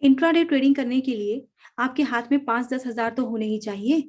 Intraday trading करने के लिए आपके हाथ में 5-10 हजार तो होने ही चाहिए।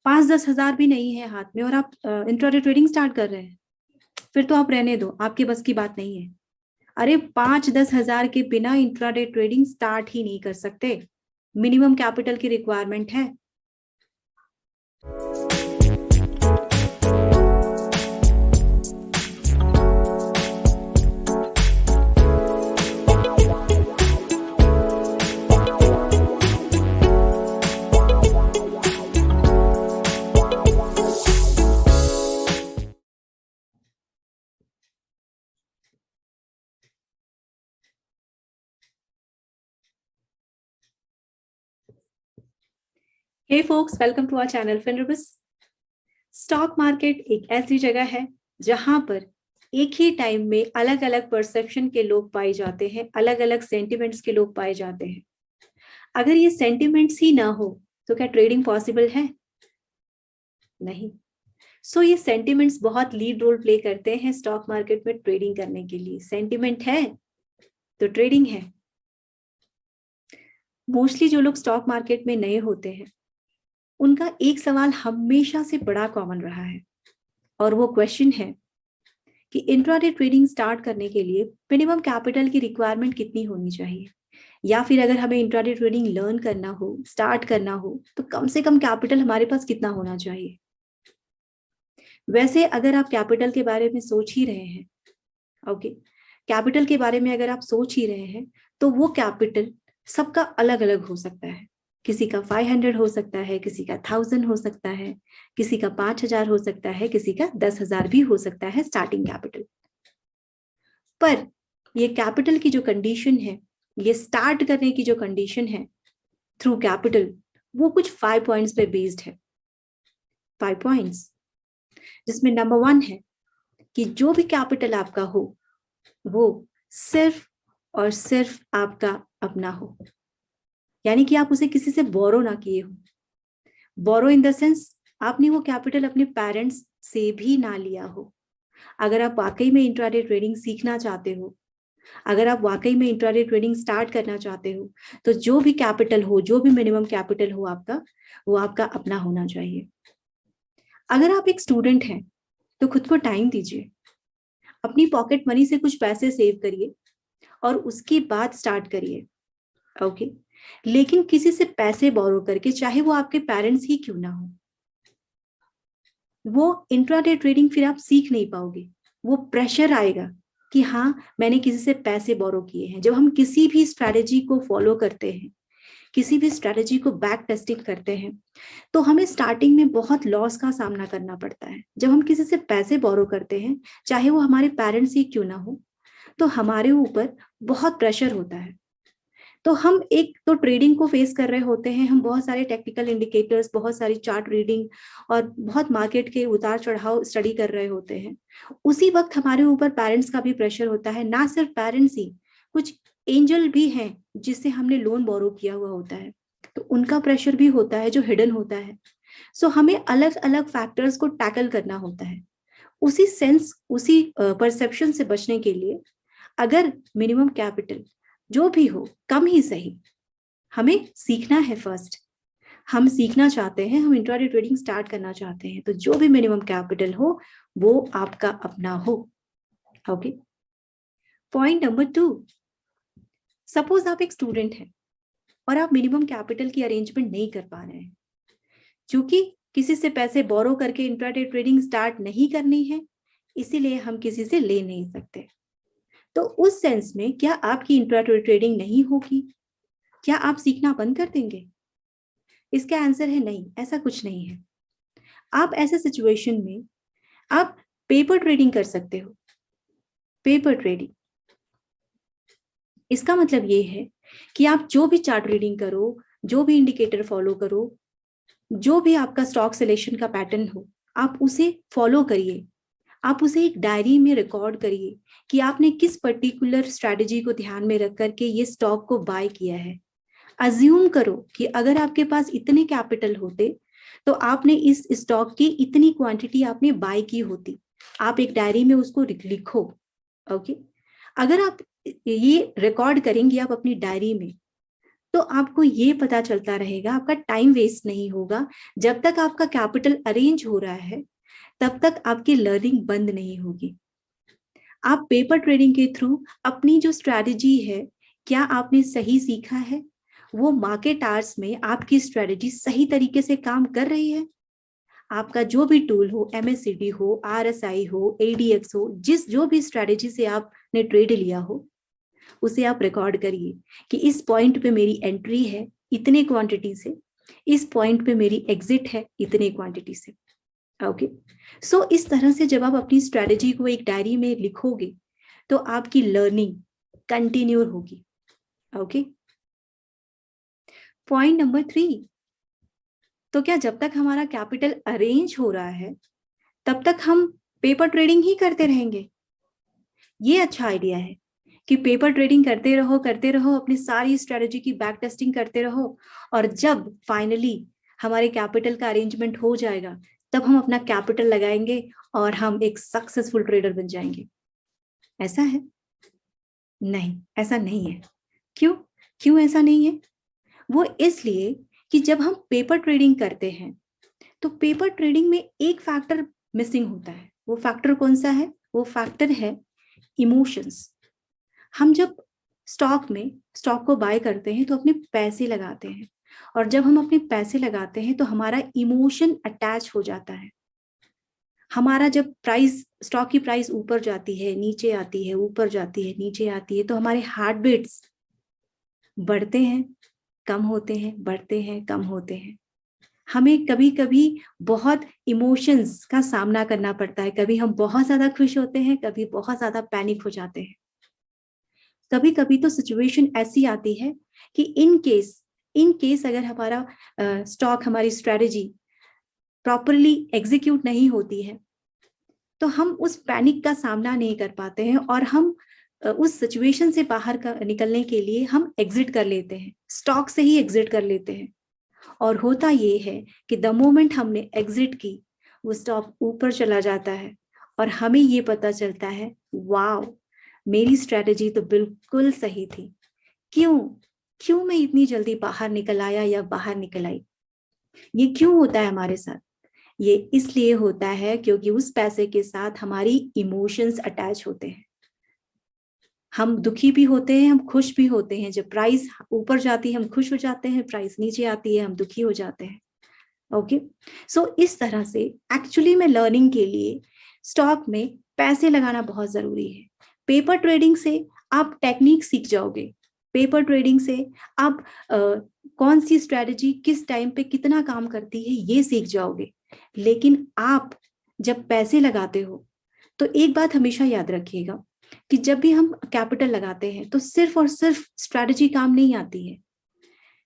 5-10 हजार भी नहीं है हाथ में और आप इंट्राडे ट्रेडिंग स्टार्ट कर रहे हैं, फिर तो आप रहने दो, आपके बस की बात नहीं है। अरे 5-10 हजार के बिना इंट्राडे ट्रेडिंग स्टार्ट ही नहीं कर सकते। मिनिमम कैपिटल की रिक्वायरमेंट है। Hey folks, welcome to our channel फिनरबिस। स्टॉक मार्केट एक ऐसी जगह है जहां पर एक ही टाइम में अलग अलग परसेप्शन के लोग पाए जाते हैं, अलग अलग सेंटिमेंट्स के लोग पाए जाते हैं। अगर ये सेंटिमेंट्स ही ना हो तो क्या ट्रेडिंग पॉसिबल है? नहीं। सो ये सेंटिमेंट्स बहुत लीड रोल प्ले करते हैं स्टॉक मार्केट में ट्रेडिंग करने के लिए। सेंटिमेंट है तो ट्रेडिंग है। मोस्टली जो लोग स्टॉक मार्केट में नए होते हैं उनका एक सवाल हमेशा से बड़ा कॉमन रहा है और वो क्वेश्चन है कि इंट्राडे ट्रेडिंग स्टार्ट करने के लिए मिनिमम कैपिटल की रिक्वायरमेंट कितनी होनी चाहिए, या फिर अगर हमें इंट्राडे ट्रेडिंग लर्न करना हो, स्टार्ट करना हो, तो कम से कम कैपिटल हमारे पास कितना होना चाहिए। वैसे अगर आप कैपिटल के बारे में सोच ही रहे हैं, ओके, कैपिटल के बारे में अगर आप सोच ही रहे हैं तो वो कैपिटल सबका अलग अलग हो सकता है। किसी का 500 हो सकता है, किसी का 1000 हो सकता है, किसी का 5000 हो सकता है, किसी का 10,000 भी हो सकता है स्टार्टिंग कैपिटल। पर ये कैपिटल की जो कंडीशन है, ये स्टार्ट करने की जो कंडीशन है थ्रू कैपिटल, वो कुछ 5 पॉइंट्स पे बेस्ड है। 5 पॉइंट्स, जिसमें नंबर 1 है कि जो भी कैपिटल आपका हो वो सिर्फ और सिर्फ आपका अपना हो, यानी कि आप उसे किसी से बोरो ना किए हो। बोरो इन द सेंस आपने वो कैपिटल अपने पेरेंट्स से भी ना लिया हो। अगर आप वाकई में इंट्राडे ट्रेडिंग सीखना चाहते हो, अगर आप वाकई में इंट्राडे ट्रेडिंग स्टार्ट करना चाहते हो, तो जो भी कैपिटल हो, जो भी मिनिमम कैपिटल हो आपका, वो आपका अपना होना चाहिए। अगर आप एक स्टूडेंट हैं तो खुद को टाइम दीजिए, अपनी पॉकेट मनी से कुछ पैसे सेव करिए और उसके बाद स्टार्ट करिए, ओके। लेकिन किसी से पैसे बोरो करके, चाहे वो आपके पेरेंट्स ही क्यों ना हो, वो इंट्राडे ट्रेडिंग फिर आप सीख नहीं पाओगे। वो प्रेशर आएगा कि हाँ, मैंने किसी से पैसे बोरो किए हैं। जब हम किसी भी स्ट्रैटेजी को फॉलो करते हैं, किसी भी स्ट्रैटेजी को बैक टेस्टिंग करते हैं, तो हमें स्टार्टिंग में बहुत लॉस का सामना करना पड़ता है। जब हम किसी से पैसे बोरो करते हैं, चाहे वो हमारे पेरेंट्स ही क्यों ना हो, तो हमारे ऊपर बहुत प्रेशर होता है। तो हम एक तो ट्रेडिंग को फेस कर रहे होते हैं, हम बहुत सारे टेक्निकल इंडिकेटर्स, बहुत सारी चार्ट रीडिंग और बहुत मार्केट के उतार चढ़ाव स्टडी कर रहे होते हैं। उसी वक्त हमारे ऊपर पेरेंट्स का भी प्रेशर होता है। ना सिर्फ पेरेंट्स ही, कुछ एंजल भी हैं जिससे हमने लोन बोरो किया हुआ होता है, तो उनका प्रेशर भी होता है जो हिडन होता है। सो हमें अलग अलग फैक्टर्स को टैकल करना होता है। उसी सेंस, उसी परसेप्शन से बचने के लिए, अगर मिनिमम कैपिटल जो भी हो, कम ही सही, हमें सीखना है। फर्स्ट हम सीखना चाहते हैं, हम इंट्राडे ट्रेडिंग स्टार्ट करना चाहते हैं, तो जो भी मिनिमम कैपिटल हो वो आपका अपना हो, ओके। पॉइंट नंबर 2, सपोज आप एक स्टूडेंट हैं और आप मिनिमम कैपिटल की अरेंजमेंट नहीं कर पा रहे हैं, क्योंकि किसी से पैसे बोरो करके इंट्राडे ट्रेडिंग स्टार्ट नहीं करनी है, इसीलिए हम किसी से ले नहीं सकते। तो उस सेंस में क्या आपकी इंट्राडे ट्रेडिंग नहीं होगी? क्या आप सीखना बंद कर देंगे? इसका आंसर है नहीं, ऐसा कुछ नहीं है। आप ऐसे सिचुएशन में आप पेपर ट्रेडिंग कर सकते हो। पेपर ट्रेडिंग, इसका मतलब ये है कि आप जो भी चार्ट रीडिंग करो, जो भी इंडिकेटर फॉलो करो, जो भी आपका स्टॉक सिलेक्शन का पैटर्न हो, आप उसे फॉलो करिए। आप उसे एक डायरी में रिकॉर्ड करिए कि आपने किस पर्टिकुलर स्ट्रैटेजी को ध्यान में रख करके ये स्टॉक को बाय किया है। अज्यूम करो कि अगर आपके पास इतने कैपिटल होते तो आपने इस स्टॉक की इतनी क्वांटिटी आपने बाय की होती। आप एक डायरी में उसको लिखो, ओके। अगर आप ये रिकॉर्ड करेंगे आप अपनी डायरी में, तो आपको ये पता चलता रहेगा, आपका टाइम वेस्ट नहीं होगा। जब तक आपका कैपिटल अरेंज हो रहा है तब तक आपकी लर्निंग बंद नहीं होगी। आप पेपर ट्रेडिंग के थ्रू अपनी जो स्ट्रैटेजी है, क्या आपने सही सीखा है? वो मार्केट आवर्स में आपकी स्ट्रैटेजी सही तरीके से काम कर रही है? आपका जो भी टूल हो, MACD हो, RSI हो, ADX हो, जो भी स्ट्रैटेजी से आपने ट्रेड लिया हो, उसे आप रिकॉर्ड करिए कि इस पॉइंट पे मेरी एंट्री है इतने क्वांटिटी से, इस पॉइंट पे मेरी एग्जिट है इतने क्वांटिटी से। ओके, सो इस तरह से जब आप अपनी स्ट्रैटेजी को एक डायरी में लिखोगे तो आपकी लर्निंग कंटिन्यू होगी। ओके, पॉइंट नंबर 3, तो क्या जब तक हमारा कैपिटल अरेंज हो रहा है तब तक हम पेपर ट्रेडिंग ही करते रहेंगे? ये अच्छा आइडिया है कि पेपर ट्रेडिंग करते रहो, अपनी सारी स्ट्रेटजी की बैक टेस्टिंग करते रहो, और जब फाइनली हमारे कैपिटल का अरेंजमेंट हो जाएगा तब हम अपना कैपिटल लगाएंगे और हम एक सक्सेसफुल ट्रेडर बन जाएंगे। ऐसा है? नहीं, ऐसा नहीं है। क्यों ऐसा नहीं है? वो इसलिए कि जब हम पेपर ट्रेडिंग करते हैं तो पेपर ट्रेडिंग में एक फैक्टर मिसिंग होता है। वो फैक्टर कौन सा है? वो फैक्टर है इमोशंस। हम जब स्टॉक को बाय करते हैं तो अपने पैसे लगाते हैं, और जब हम अपने पैसे लगाते हैं तो हमारा इमोशन अटैच हो जाता है। हमारा जब स्टॉक की प्राइस ऊपर जाती है, नीचे आती है, ऊपर जाती है, नीचे आती है, तो हमारे हार्ट बीट्स बढ़ते हैं, कम होते हैं, बढ़ते हैं, कम होते हैं। हमें कभी कभी बहुत इमोशंस का सामना करना पड़ता है। कभी हम बहुत ज्यादा खुश होते हैं, कभी बहुत ज्यादा पैनिक हो जाते हैं। कभी कभी तो सिचुएशन ऐसी आती है कि इन केस अगर हमारा स्टॉक, हमारी स्ट्रेटेजी प्रॉपरली एग्जीक्यूट नहीं होती है तो हम उस पैनिक का सामना नहीं कर पाते हैं, और हम उस सिचुएशन से बाहर निकलने के लिए हम एग्जिट कर लेते हैं, स्टॉक से ही एग्जिट कर लेते हैं। और होता ये है कि द मोमेंट हमने एग्जिट की, वो स्टॉक ऊपर चला जाता है और हमें ये पता चलता है, वाओ, मेरी स्ट्रेटेजी तो बिल्कुल सही थी। क्यों मैं इतनी जल्दी बाहर निकल आया या बाहर निकल आई? ये क्यों होता है हमारे साथ? ये इसलिए होता है क्योंकि उस पैसे के साथ हमारी इमोशंस अटैच होते हैं। हम दुखी भी होते हैं, हम खुश भी होते हैं। जब प्राइस ऊपर जाती है हम खुश हो जाते हैं, प्राइस नीचे आती है हम दुखी हो जाते हैं। ओके, सो इस तरह से एक्चुअली में लर्निंग के लिए स्टॉक में पैसे लगाना बहुत जरूरी है। पेपर ट्रेडिंग से आप टेक्निक सीख जाओगे। पेपर ट्रेडिंग से आप कौन सी स्ट्रेटजी किस टाइम पे कितना काम करती है ये सीख जाओगे। लेकिन आप जब पैसे लगाते हो तो एक बात हमेशा याद रखिएगा कि जब भी हम कैपिटल लगाते हैं तो सिर्फ और सिर्फ स्ट्रेटजी काम नहीं आती है।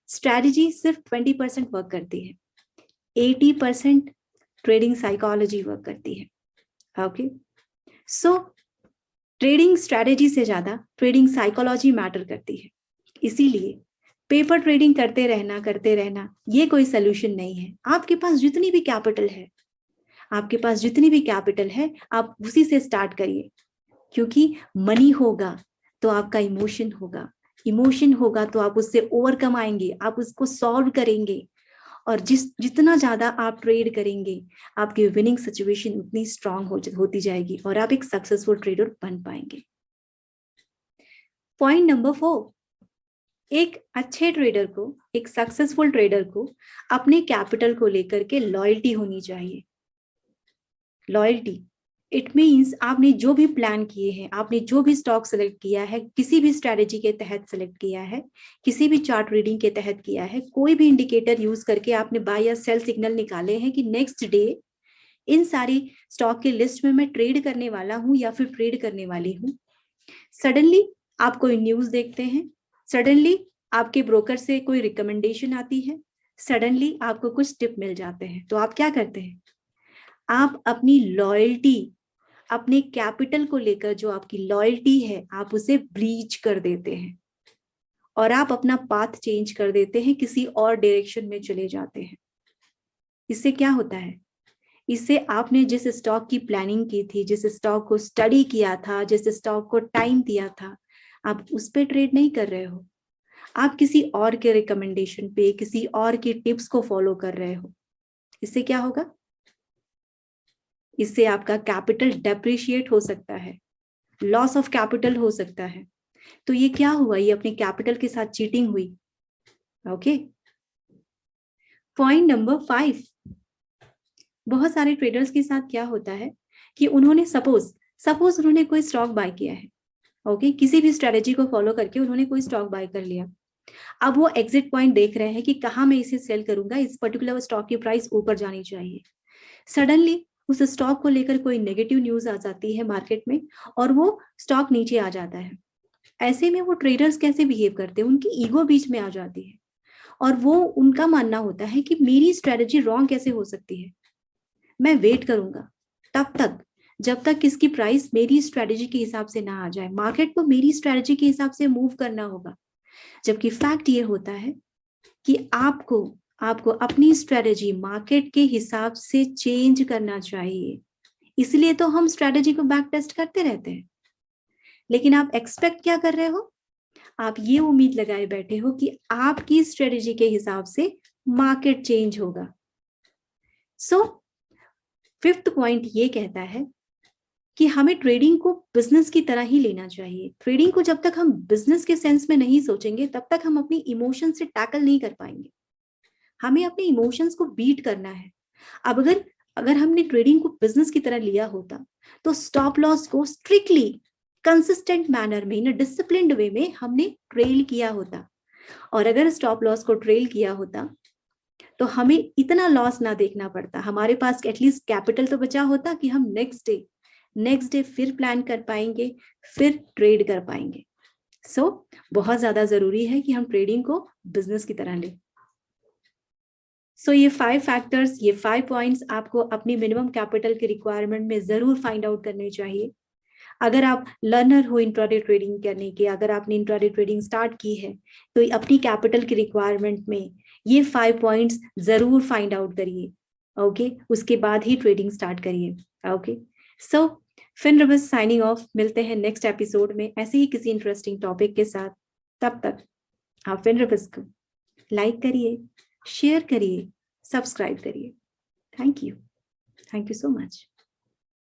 स्ट्रेटजी सिर्फ 20% वर्क करती है, 80% ट्रेडिंग साइकोलॉजी वर्क करती है। ओके, सो ट्रेडिंग स्ट्रेटजी से ज्यादा ट्रेडिंग साइकोलॉजी मैटर करती है। इसीलिए पेपर ट्रेडिंग करते रहना ये कोई सोल्यूशन नहीं है। आपके पास जितनी भी कैपिटल है आप उसी से स्टार्ट करिए, क्योंकि मनी होगा तो आपका इमोशन होगा तो आप उससे ओवरकम आएंगे, आप उसको सॉल्व करेंगे, और जितना ज्यादा आप ट्रेड करेंगे आपकी विनिंग सिचुएशन उतनी स्ट्रांग होती जाएगी और आप एक सक्सेसफुल ट्रेडर बन पाएंगे। पॉइंट नंबर 4, एक अच्छे ट्रेडर को, एक सक्सेसफुल ट्रेडर को अपने कैपिटल को लेकर के लॉयल्टी होनी चाहिए। लॉयल्टी इट मीन्स आपने जो भी प्लान किए हैं, आपने जो भी स्टॉक सेलेक्ट किया है, किसी भी स्ट्रेटेजी के तहत सेलेक्ट किया है, किसी भी चार्ट रीडिंग के तहत किया है, कोई भी इंडिकेटर यूज करके आपने बाय या सेल सिग्नल निकाले हैं कि नेक्स्ट डे इन सारी स्टॉक के लिस्ट में मैं ट्रेड करने वाला हूं या फिर ट्रेड करने वाली हूं। सडनली आप कोई न्यूज देखते हैं, सडनली आपके ब्रोकर से कोई रिकमेंडेशन आती है, सडनली आपको कुछ टिप मिल जाते हैं, तो आप क्या करते हैं? आप अपनी लॉयल्टी, अपने कैपिटल को लेकर जो आपकी लॉयल्टी है, आप उसे ब्रीच कर देते हैं और आप अपना पाथ चेंज कर देते हैं, किसी और डायरेक्शन में चले जाते हैं। इससे क्या होता है? इससे आपने जिस स्टॉक की प्लानिंग की थी, जिस स्टॉक को स्टडी किया था, जिस स्टॉक को टाइम दिया था, आप उस पर ट्रेड नहीं कर रहे हो, आप किसी और के रिकमेंडेशन पे, किसी और की टिप्स को फॉलो कर रहे हो, इससे क्या होगा? इससे आपका कैपिटल डेप्रिशिएट हो सकता है, लॉस ऑफ कैपिटल हो सकता है। तो ये क्या हुआ? ये अपने कैपिटल के साथ चीटिंग हुई। ओके, पॉइंट नंबर 5, बहुत सारे ट्रेडर्स के साथ क्या होता है कि उन्होंने सपोज उन्होंने कोई स्टॉक बाय किया है। ओके, किसी भी स्ट्रेटेजी को फॉलो करके उन्होंने कोई स्टॉक बाय कर लिया। अब वो एग्जिट पॉइंट देख रहे हैं कि कहाँ मैं इसे सेल करूंगा, इस पर्टिकुलर स्टॉक की प्राइस ऊपर जानी चाहिए। सडनली उस स्टॉक को लेकर कोई नेगेटिव न्यूज आ जाती है मार्केट में और वो स्टॉक नीचे आ जाता है। ऐसे में वो ट्रेडर्स कैसे बिहेव करते हैं? उनकी ईगो बीच में आ जाती है और वो उनका मानना होता है कि मेरी स्ट्रेटेजी रॉन्ग कैसे हो सकती है, मैं वेट करूंगा तब तक जब तक इसकी प्राइस मेरी स्ट्रेटेजी के हिसाब से ना आ जाए। मार्केट को मेरी स्ट्रेटेजी के हिसाब से मूव करना होगा। जबकि फैक्ट ये होता है कि आपको आपको अपनी स्ट्रेटेजी मार्केट के हिसाब से चेंज करना चाहिए। इसलिए तो हम स्ट्रेटेजी को बैक टेस्ट करते रहते हैं। लेकिन आप एक्सपेक्ट क्या कर रहे हो? आप ये उम्मीद लगाए बैठे हो कि आपकी स्ट्रेटेजी के हिसाब से मार्केट चेंज होगा। सो फिफ्थ पॉइंट ये कहता है कि हमें ट्रेडिंग को बिजनेस की तरह ही लेना चाहिए। ट्रेडिंग को जब तक हम बिजनेस के सेंस में नहीं सोचेंगे तब तक हम अपनी इमोशन से टैकल नहीं कर पाएंगे। हमें अपने इमोशंस को बीट करना है। अब अगर हमने ट्रेडिंग को बिजनेस की तरह लिया होता तो स्टॉप लॉस को स्ट्रिक्टली कंसिस्टेंट मैनर में, इन डिसिप्लिन्ड वे में हमने ट्रेल किया होता। और अगर स्टॉप लॉस को ट्रेल किया होता तो हमें इतना लॉस ना देखना पड़ता। हमारे पास एटलीस्ट कैपिटल तो बचा होता कि हम नेक्स्ट डे फिर प्लान कर पाएंगे, फिर ट्रेड कर पाएंगे। सो बहुत ज्यादा जरूरी है कि हम ट्रेडिंग को बिजनेस की तरह लें। सो ये 5 फैक्टर्स, ये 5 पॉइंट्स आपको अपनी मिनिमम कैपिटल के रिक्वायरमेंट में जरूर फाइंड आउट करने चाहिए। अगर आप लर्नर हो इंट्राडे ट्रेडिंग करने के, अगर आपने इंट्राडे ट्रेडिंग स्टार्ट की है तो अपनी कैपिटल की रिक्वायरमेंट में ये 5 पॉइंट्स जरूर फाइंड आउट करिए। ओके, उसके बाद ही ट्रेडिंग स्टार्ट करिए। ओके, सो फिनरबिस साइनिंग ऑफ। मिलते हैं नेक्स्ट एपिसोड में ऐसे ही किसी इंटरेस्टिंग टॉपिक के साथ। तब तक आप फिनरबिस को लाइक करिए, शेयर करिए, सब्सक्राइब करिए। Thank you so much.